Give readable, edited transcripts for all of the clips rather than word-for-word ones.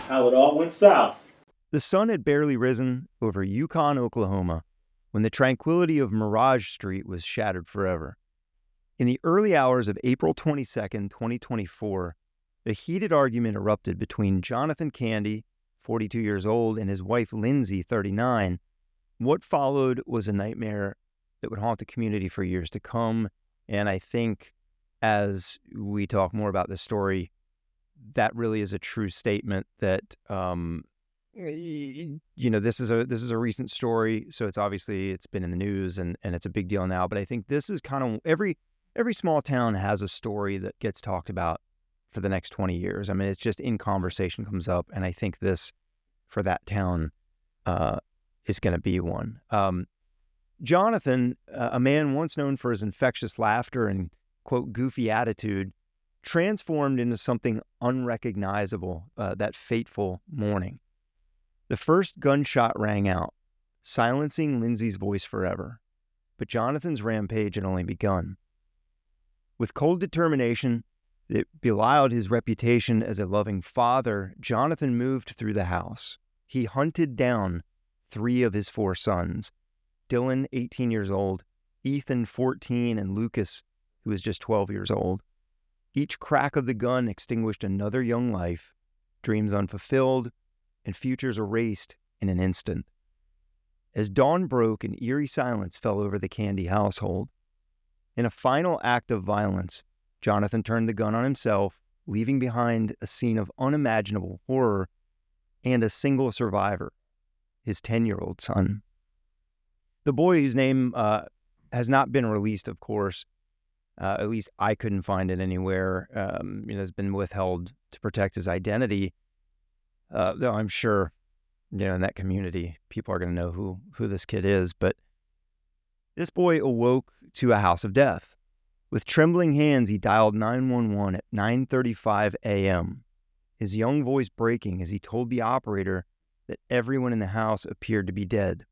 how it all went south. The sun had barely risen over Yukon, Oklahoma, when the tranquility of Mirage Street was shattered forever. In the early hours of April 22nd, 2024, a heated argument erupted between Jonathon Candy, 42 years old, and his wife Lindsay, 39. What followed was a nightmare that would haunt the community for years to come, and I think as we talk more about this story, that really is a true statement that, this is a recent story, so it's been in the news and it's a big deal now, but I think this is kind of every small town has a story that gets talked about for the next 20 years. I mean, it's just in conversation comes up, and I think this, for that town, is going to be one. Jonathon, a man once known for his infectious laughter and, quote, goofy attitude, transformed into something unrecognizable that fateful morning. The first gunshot rang out, silencing Lindsay's voice forever. But Jonathon's rampage had only begun. With cold determination that belied his reputation as a loving father, Jonathon moved through the house. He hunted down 3 of his 4 sons, Dylan, 18 years old, Ethan, 14, and Lucas, who was just 12 years old. Each crack of the gun extinguished another young life, dreams unfulfilled, and futures erased in an instant. As dawn broke, an eerie silence fell over the Candy household. In a final act of violence, Jonathon turned the gun on himself, leaving behind a scene of unimaginable horror and a single survivor, his 10-year-old son. The boy, whose name has not been released, of course, at least I couldn't find it anywhere, has been withheld to protect his identity, though I'm sure, in that community, people are going to know who this kid is. But this boy awoke to a house of death. With trembling hands, he dialed 911 at 9:35 a.m., his young voice breaking as he told the operator that everyone in the house appeared to be dead.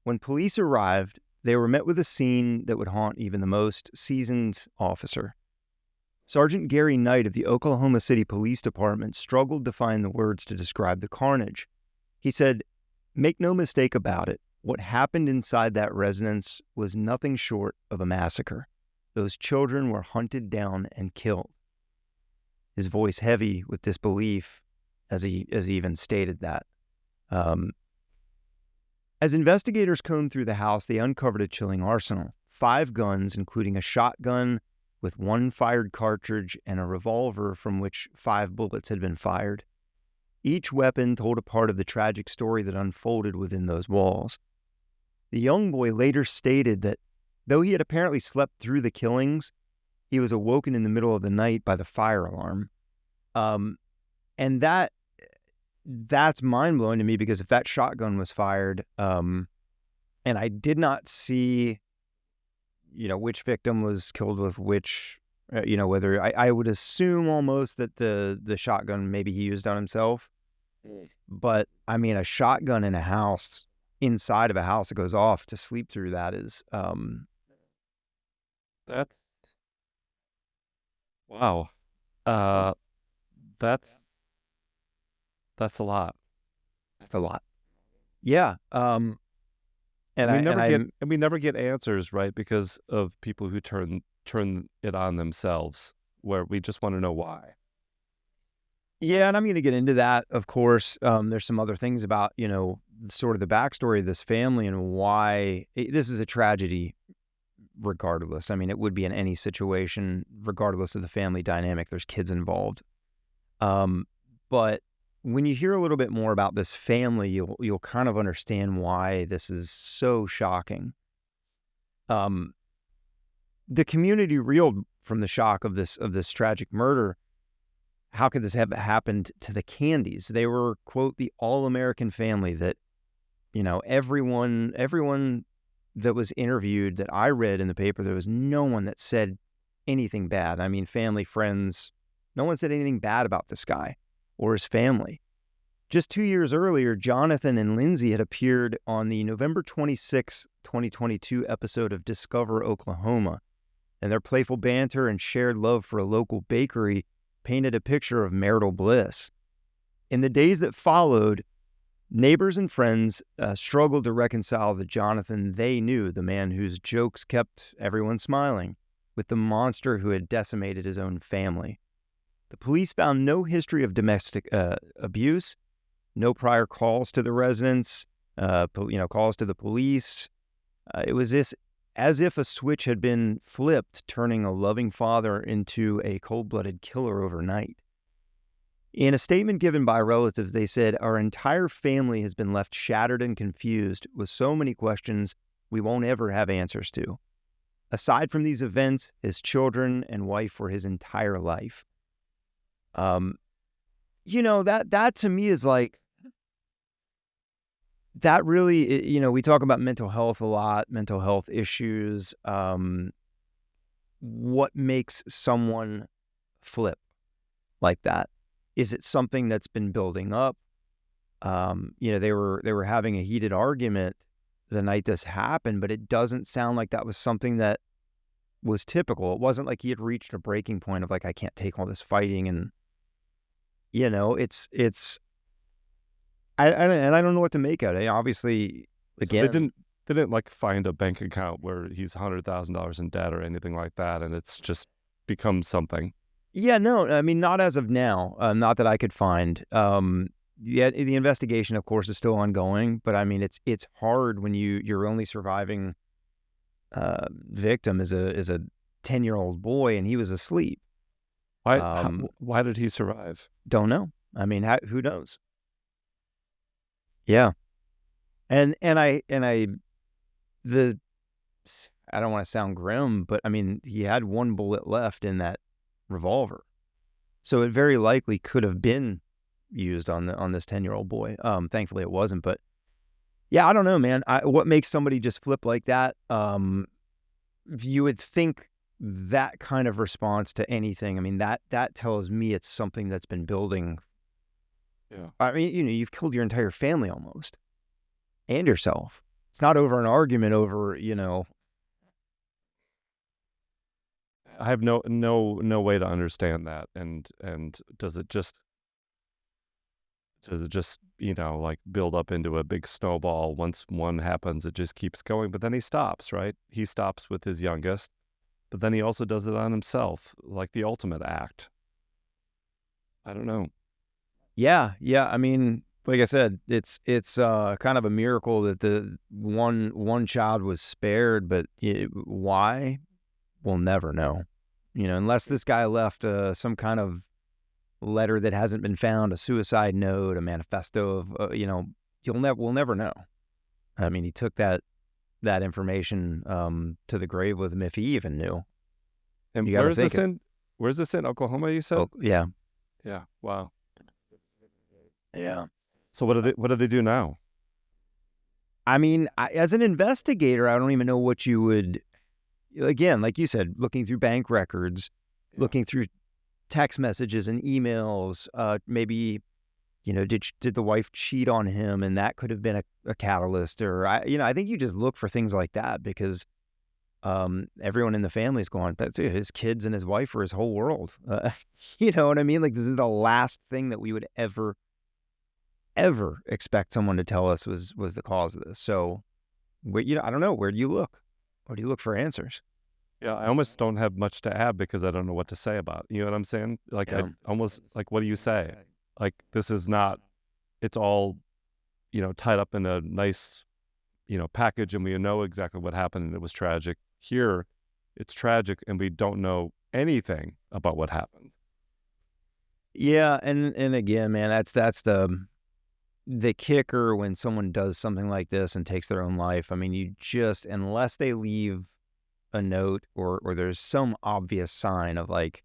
When police arrived, they were met with a scene that would haunt even the most seasoned officer. Sergeant Gary Knight of the Oklahoma City Police Department struggled to find the words to describe the carnage. He said, "Make no mistake about it, what happened inside that residence was nothing short of a massacre. Those children were hunted down and killed." His voice heavy with disbelief as he even stated that. As investigators combed through the house, they uncovered a chilling arsenal. 5 guns, including a shotgun with 1 fired cartridge and a revolver from which 5 bullets had been fired. Each weapon told a part of the tragic story that unfolded within those walls. The young boy later stated that though he had apparently slept through the killings, he was awoken in the middle of the night by the fire alarm. And that's mind-blowing to me, because if that shotgun was fired, and I did not see, which victim was killed with which, whether I would assume almost that the shotgun maybe he used on himself. But, I mean, a shotgun in a house, inside of a house that goes off to sleep through that is... That's... Wow. That's a lot. That's a lot. Yeah. And we never get answers, right? Because of people who turn it on themselves, where we just want to know why. Yeah, and I'm going to get into that, of course. There's some other things about, sort of the backstory of this family and why this is a tragedy regardless. I mean, it would be in any situation, regardless of the family dynamic. There's kids involved. But when you hear a little bit more about this family, you'll kind of understand why this is so shocking. The community reeled from the shock of this tragic murder. How could this have happened to the Candys? They were, quote, the all-American family that, everyone that was interviewed that I read in the paper, there was no one that said anything bad. I mean, family, friends, no one said anything bad about this guy or his family. Just 2 years earlier, Jonathon and Lindsay had appeared on the November 26, 2022 episode of Discover Oklahoma, and their playful banter and shared love for a local bakery painted a picture of marital bliss. In the days that followed, neighbors and friends struggled to reconcile the Jonathon they knew, the man whose jokes kept everyone smiling, with the monster who had decimated his own family. The police found no history of domestic abuse, no prior calls to the residents, calls to the police. It was as if a switch had been flipped, turning a loving father into a cold-blooded killer overnight. In a statement given by relatives, they said, "Our entire family has been left shattered and confused with so many questions we won't ever have answers to. Aside from these events, his children and wife were his entire life." That to me is like, that really, we talk about mental health a lot, mental health issues. What makes someone flip like that? Is it something that's been building up? They were having a heated argument the night this happened, but it doesn't sound like that was something that was typical. It wasn't like he had reached a breaking point of like, I can't take all this fighting, and I don't know what to make of it. Obviously, again, so they didn't like find a bank account where he's $100,000 in debt or anything like that, and it's just become something. Yeah, no, I mean, not as of now. Not that I could find. The investigation, of course, is still ongoing, but I mean, it's hard when your only surviving victim is a 10-year-old boy, and he was asleep. Why did he survive? Don't know. I mean, who knows? Yeah, and I don't want to sound grim, but I mean, he had one bullet left in that revolver, so it very likely could have been used on this 10-year-old boy. Thankfully, it wasn't. But yeah, I don't know, man. What makes somebody just flip like that? You would think that kind of response to anything. I mean, that tells me it's something that's been building. Yeah. I mean, you've killed your entire family almost, and yourself. It's not over an argument over, I have no way to understand that. And does it just like build up into a big snowball? Once one happens, it just keeps going. But then he stops, right? He stops with his youngest, but then he also does it on himself, like the ultimate act. I don't know. Yeah. I mean, like I said, it's kind of a miracle that the one child was spared, but why? We'll never know. Unless this guy left some kind of letter that hasn't been found, a suicide note, a manifesto of, we'll never know. I mean, he took that information to the grave with him, if he even knew. And where's this in Oklahoma, you said? Oh, yeah. Yeah. Wow. Yeah. So what do they do now? I mean, as an investigator, I don't even know what you would, again, like you said, looking through bank records, looking through text messages and emails, maybe, did the wife cheat on him, and that could have been a catalyst, or I think you just look for things like that, because everyone in the family is going, his kids and his wife are his whole world. You know what I mean? Like, this is the last thing that we would ever expect someone to tell us was the cause of this. So, I don't know. Where do you look? Where do you look for answers? Yeah, I almost don't have much to add because I don't know what to say about it. You know what I'm saying? Like, I almost, like, what do you say? Like, this is not, it's all, tied up in a nice, package, and we know exactly what happened, and it was tragic. Here, it's tragic, and we don't know anything about what happened. Yeah, and again, man, that's the kicker when someone does something like this and takes their own life. I mean, you just, unless they leave a note or there's some obvious sign of, like,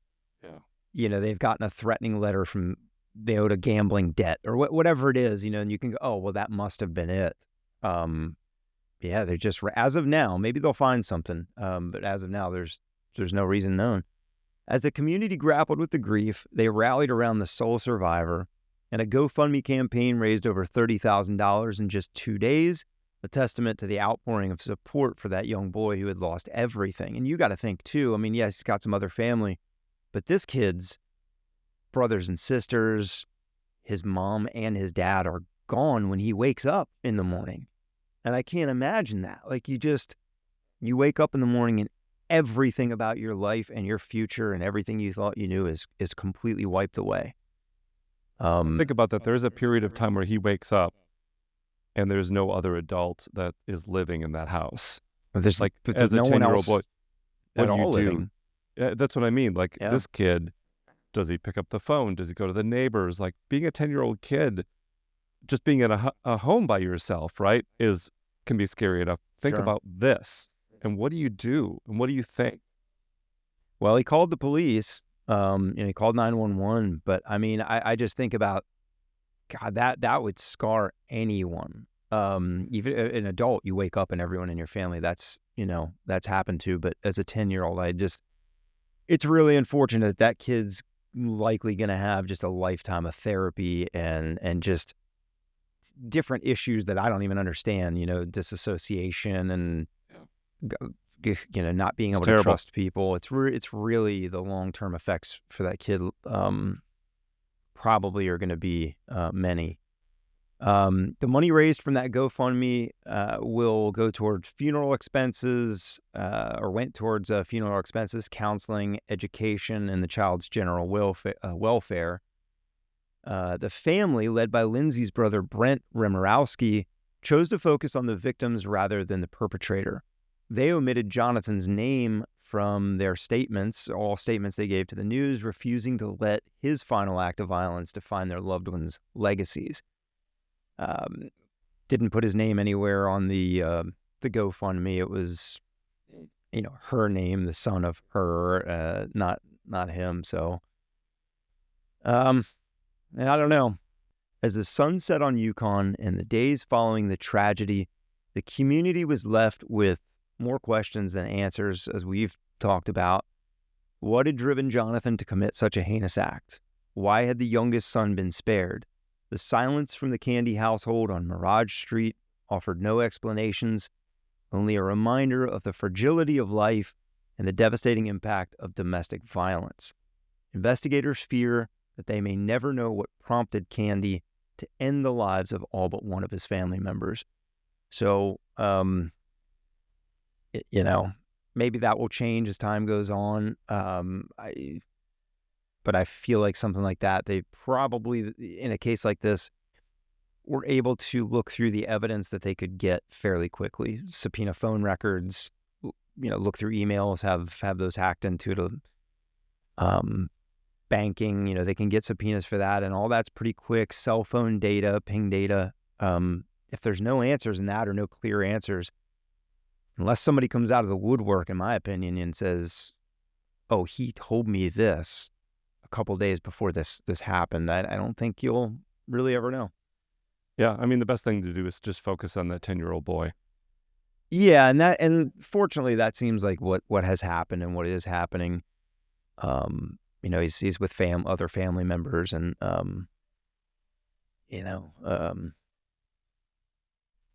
they've gotten a threatening letter from, they owed a gambling debt or whatever it is, and you can go, oh, well, that must have been it. Yeah, they're just, as of now, maybe they'll find something. But as of now, there's no reason known. As the community grappled with the grief, they rallied around the sole survivor, and a GoFundMe campaign raised over $30,000 in just 2 days, a testament to the outpouring of support for that young boy who had lost everything. And you got to think, too, I mean, yes, he's got some other family, but this kid's brothers and sisters, his mom and his dad are gone when he wakes up in the morning. And I can't imagine that. Like you wake up in the morning and everything about your life and your future and everything you thought you knew is completely wiped away. Think about that. There's a period of time where he wakes up and there's no other adult that is living in that house. There's like but as there's a no one 10-year-old boy, else what at do you all do? living. Yeah, that's what I mean. Like Yeah. this kid, does he pick up the phone? Does he go to the neighbors? Like being a 10-year-old kid, just being in a home by yourself, right, can be scary enough. Think Sure. about this. And what do you do? And what do you think? Well, he called the police. He called 911. But I mean, I just think about, God, that would scar anyone. Even an adult, you wake up and everyone in your family that's happened to. But as a 10-year-old, it's really unfortunate that kid's likely going to have just a lifetime of therapy and just different issues that I don't even understand, disassociation and, not being It's able terrible. to trust people. It's really the long-term effects for that kid, probably are going to be many. The money raised from that GoFundMe will go towards funeral expenses, or went towards funeral expenses, counseling, education, and the child's general welfare. The family, led by Lindsay's brother Brent Remorowski, chose to focus on the victims rather than the perpetrator. They omitted Jonathon's name from their statements, all statements they gave to the news, refusing to let his final act of violence define their loved ones' legacies. Didn't put his name anywhere on the GoFundMe. It was, her name, the son of her, not him. So, and I don't know. As the sun set on Yukon and the days following the tragedy, the community was left with more questions than answers, as we've talked about. What had driven Jonathon to commit such a heinous act? Why had the youngest son been spared? The silence from the Candy household on Mirage Street offered no explanations, only a reminder of the fragility of life and the devastating impact of domestic violence. Investigators fear that they may never know what prompted Candy to end the lives of all but one of his family members. So, maybe that will change as time goes on. But I feel like something like that, they probably, in a case like this, were able to look through the evidence that they could get fairly quickly. Subpoena phone records, look through emails, have those hacked into the banking. They can get subpoenas for that, and all that's pretty quick. Cell phone data, ping data. If there's no answers in that or no clear answers, unless somebody comes out of the woodwork, in my opinion, and says, "Oh, he told me this a couple days before this happened," I don't think you'll really ever know. Yeah, I mean, the best thing to do is just focus on that 10-year-old boy. Yeah, and fortunately, that seems like what has happened and what is happening. He's with other family members, and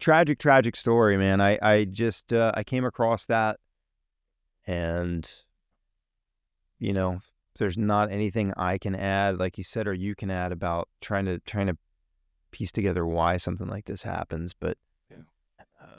tragic story, man. I just I came across that, and there's not anything I can add, like you said, or you can add about trying to piece together why something like this happens. But